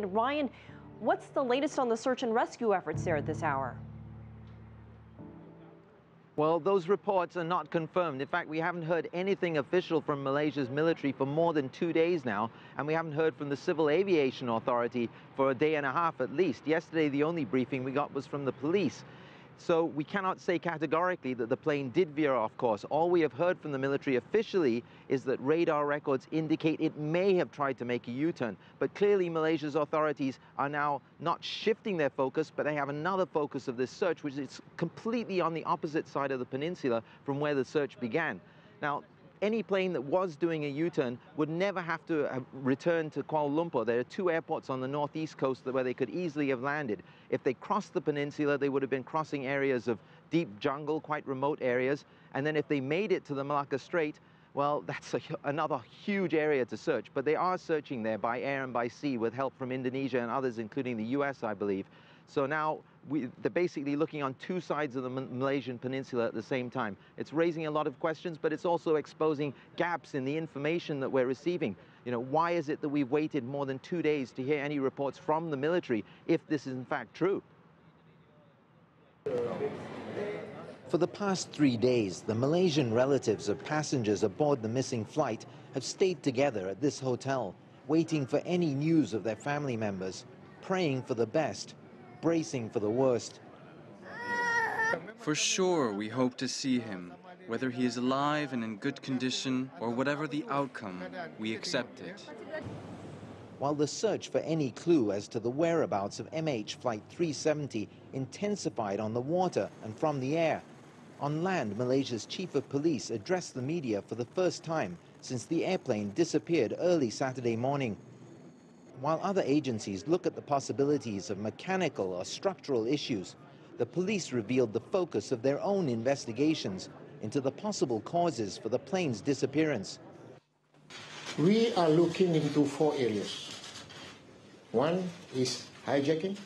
Ryan, what's the latest on the search and rescue efforts there at this hour? Well, those reports are not confirmed. In fact, we haven't heard anything official from Malaysia's military for more than 2 days now, and we haven't heard from the Civil Aviation Authority for a day and a half at least. Yesterday, the only briefing we got was from the police. So we cannot say categorically that the plane did veer off course. All we have heard from the military officially is that radar records indicate it may have tried to make a U-turn. But clearly Malaysia's authorities are now not shifting their focus, but they have another focus of this search, which is completely on the opposite side of the peninsula from where the search began. Now, any plane that was doing a U-turn would never have to return to Kuala Lumpur. There are 2 airports on the northeast coast where they could easily have landed. If they crossed the peninsula, they would have been crossing areas of deep jungle, quite remote areas. And then if they made it to the Malacca Strait, well, that's another huge area to search. But they are searching there by air and by sea with help from Indonesia and others, including the US, I believe. So now they're basically looking on 2 sides of the Malaysian peninsula at the same time. It's raising a lot of questions, but it's also exposing gaps in the information that we're receiving. You know, why is it that we've waited more than 2 days to hear any reports from the military if this is in fact true? For the past 3 days, the Malaysian relatives of passengers aboard the missing flight have stayed together at this hotel, waiting for any news of their family members, praying for the best, bracing for the worst. For sure, we hope to see him. Whether he is alive and in good condition or whatever the outcome, we accept it. While the search for any clue as to the whereabouts of M-H370 intensified on the water and from the air, on land, Malaysia's chief of police addressed the media for the first time since the airplane disappeared early Saturday morning. While other agencies look at the possibilities of mechanical or structural issues, the police revealed the focus of their own investigations into the possible causes for the plane's disappearance. We are looking into 4 areas. 1 is hijacking,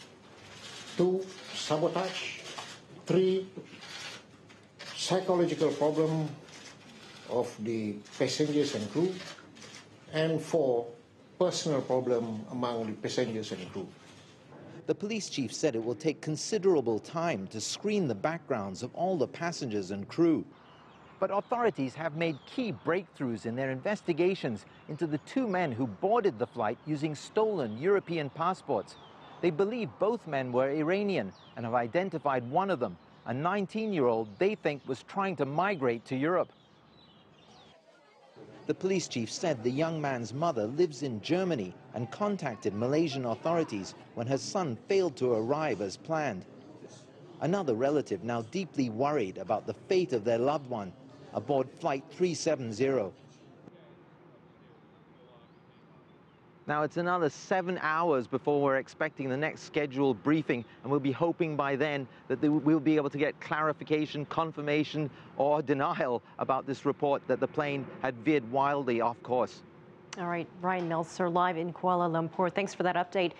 2, sabotage, 3, psychological problem of the passengers and crew, and 4, personal problem among the passengers and crew. The police chief said it will take considerable time to screen the backgrounds of all the passengers and crew. But authorities have made key breakthroughs in their investigations into the 2 men who boarded the flight using stolen European passports. They believe both men were Iranian and have identified one of them, a 19-year-old they think was trying to migrate to Europe. The police chief said the young man's mother lives in Germany and contacted Malaysian authorities when her son failed to arrive as planned. Another relative now deeply worried about the fate of their loved one aboard Flight 370. Now it's another 7 hours before we're expecting the next scheduled briefing, and we'll be hoping by then that we'll be able to get clarification, confirmation, or denial about this report that the plane had veered wildly off course. All right, Ryan Maelzer live in Kuala Lumpur. Thanks for that update.